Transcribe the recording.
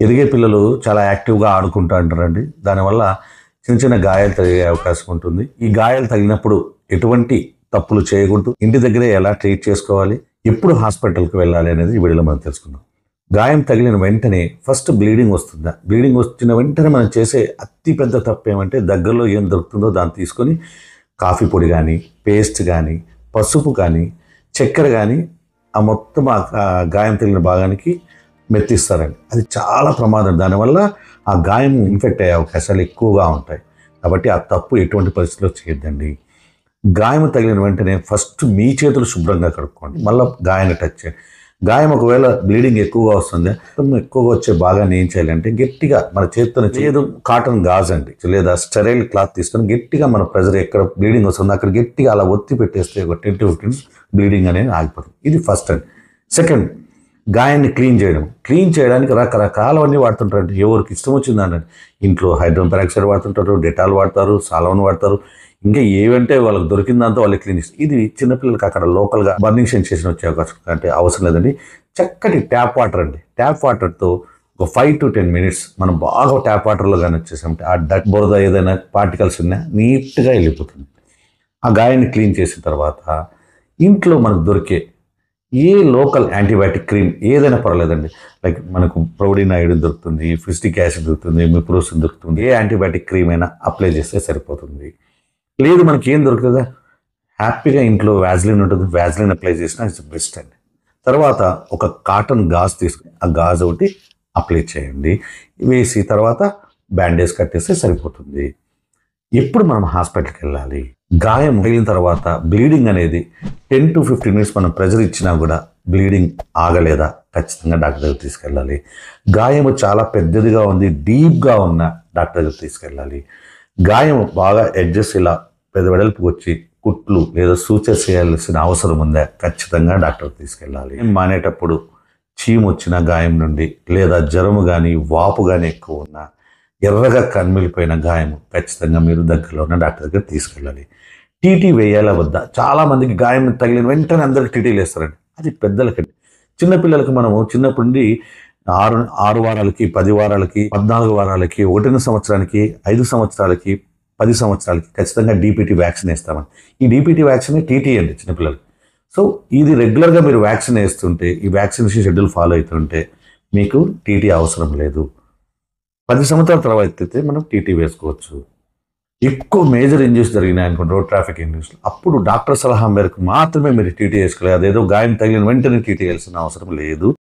ఎదిగే పిల్లలు చాలా యాక్టివ్‌గా ఆడుకుంటూ ఉంటారండి. దానివల్ల చిన్న చిన్న గాయాలు తగిలే అవకాశం ఉంటుంది. ఈ గాయాలు తగిలినప్పుడు ఎటువంటి తప్పులు చేయకూడదు. ఇంటి దగ్గరే ఎలా ట్రీట్ చేసుకోవాలి, ఎప్పుడు హాస్పిటల్‌కి వెళ్ళాలి అనేది ఈ వీడియోలో మనం తెలుసుకుందాం. గాయం తగిలిన వెంటనే ఫస్ట్ బ్లీడింగ్ వస్తుందా? బ్లీడింగ్ వచ్చిన వెంటనే మనం చేసే అతి పెద్ద తప్పు ఏమంటే దగ్గరలో ఏం దొరుకుతుందో దాన్ని తీసుకొని కాఫీ పొడి కానీ, పేస్ట్ కానీ, పసుపు కానీ, చక్కెర కానీ మొత్తం గాయం తగిలిన భాగానికి మెత్తిస్తారండి. అది చాలా ప్రమాదం. దానివల్ల ఆ గాయం ఇన్ఫెక్ట్ అయ్యే అవకాశాలు ఎక్కువగా ఉంటాయి. కాబట్టి ఆ తప్పు ఎటువంటి పరిస్థితుల్లో చేయొద్దండి. గాయం తగిలిన వెంటనే ఫస్ట్ మీ చేతులు శుభ్రంగా కడుక్కోండి. మళ్ళీ గాయాన్ని టచ్ చేయండి. గాయం ఒకవేళ బ్లీడింగ్ ఎక్కువగా వస్తుంది, ఎక్కువగా వచ్చే భాగాన్ని ఏం చేయాలంటే గట్టిగా మన చేతితో లేదు కాటన్ గాజ్ అండి లేదా స్టెరైల్ క్లాత్ తీసుకొని గట్టిగా మన ప్రెజర్ ఎక్కడ బ్లీడింగ్ వస్తుందో అక్కడ గట్టిగా అలా ఒత్తి పెట్టేస్తే ఒక 10 to 15 బ్లీడింగ్ అనేది ఆగిపోతుంది. ఇది ఫస్ట్ అండి. సెకండ్, గాయాన్ని క్లీన్ చేయడం. క్లీన్ చేయడానికి రకరకాలవన్నీ వాడుతుంటారు. ఎవరికి ఇష్టం వచ్చిందండి. ఇంట్లో హైడ్రోజన్ పెరాక్సైడ్ వాడుతుంటారు, డెటాల్ వాడతారు, సాలవన్ వాడతారు, ఇంకా ఏవంటే వాళ్ళకి దొరికిన దాంతో వాళ్ళు క్లీన్ చేస్తారు. ఇది చిన్నపిల్లలకి అక్కడ లోకల్గా బర్నింగ్ సెన్సేషన్ వచ్చే అవకాశం అంటే అవసరం లేదండి. చక్కటి ట్యాప్ వాటర్ అండి. ట్యాప్ వాటర్తో ఒక 5 to 10 minutes మనం బాగా ట్యాప్ వాటర్లో కానీ వచ్చేసామంటే ఆ డట్ బురద ఏదైనా పార్టికల్స్ ఉన్నా నీట్గా వెళ్ళిపోతుంది. ఆ గాయాన్ని క్లీన్ చేసిన తర్వాత ఇంట్లో మనకు దొరికే ఏ లోకల్ యాంటీబయాటిక్ క్రీమ్ ఏదైనా పర్వాలేదండి. లైక్ మనకు ప్రొవిడిన్ ఐడిన్ దొరుకుతుంది, ఫిస్టిక్ యాసిడ్ దొరుకుతుంది, మిప్రోసిన్ దొరుకుతుంది. ఏ యాంటీబయాటిక్ క్రీమ్ అయినా అప్లై చేస్తే సరిపోతుంది. లేదు మనకి ఏం దొరుకుతుందా, హ్యాపీగా ఇంట్లో వ్యాజ్లిన్ ఉంటుంది, వ్యాజ్లిన్ అప్లై చేసినా ఇట్స్ బెస్ట్ అండి. తర్వాత ఒక కాటన్ గాజ్ తీసుకుని ఆ గాజ్ ఒకటి అప్లై చేయండి. వేసి తర్వాత బ్యాండేజ్ కట్టేస్తే సరిపోతుంది. ఎప్పుడు మనం హాస్పిటల్కి వెళ్ళాలి? గాయం తగిలిన తర్వాత బ్లీడింగ్ అనేది 10 to 15 minutes మనం ప్రెజర్ ఇచ్చినా కూడా బ్లీడింగ్ ఆగలేదా ఖచ్చితంగా డాక్టర్ దగ్గర తీసుకెళ్ళాలి. గాయం చాలా పెద్దదిగా ఉంది, డీప్గా ఉన్న డాక్టర్ దగ్గర తీసుకెళ్ళాలి. గాయం బాగా ఎడ్జెస్ ఇలా పెద్ద వెడల్పుకి వచ్చి కుట్లు లేదా సూచర్స్ చేయాల్సిన అవసరం ఉందా ఖచ్చితంగా డాక్టర్ తీసుకెళ్ళాలి. మానేటప్పుడు చీము వచ్చిన గాయం నుండి లేదా జ్వరము కానీ వాపు కానీ ఎక్కువ ఉన్నా ఎర్రగా కన్మిలిపోయిన గాయం ఖచ్చితంగా మీరు దగ్గరలో ఉన్న డాక్టర్ దగ్గర తీసుకెళ్ళాలి. టీటీ వేయాలా వద్దా? చాలామందికి గాయం తగిలిన వెంటనే అందరికి టీటీలు వేస్తారండి. అది పెద్దలకండి. చిన్నపిల్లలకి మనము చిన్నప్పటి నుండి 6 వారాలకి, 10 వారాలకి, 14 వారాలకి, 1 సంవత్సరానికి, 5 సంవత్సరాలకి, 10 సంవత్సరాలకి ఖచ్చితంగా డీపీటీ వ్యాక్సిన్ వేస్తామని. ఈ డీపీటీ వ్యాక్సిన్ టీటీ అండి చిన్నపిల్లలకి. సో ఇది రెగ్యులర్గా మీరు వ్యాక్సిన్ వేస్తుంటే, ఈ వ్యాక్సినేషన్ షెడ్యూల్ ఫాలో అవుతుంటే మీకు టీటీ అవసరం లేదు. 10 సంవత్సరాల తర్వాత అయితే మనం టీటీ వేసుకోవచ్చు. ఎక్కువ మేజర్ ఇంజరీస్ జరిగినాయి అనుకోండి, రోడ్ ట్రాఫిక్ ఇంజరీస్, అప్పుడు డాక్టర్ సలహా మేరకు మాత్రమే మీరు టీటీ వేసుకోవాలి. అదేదో గాయం తగిలిన వెంటనే టీటీ వేయాల్సిన అవసరం లేదు.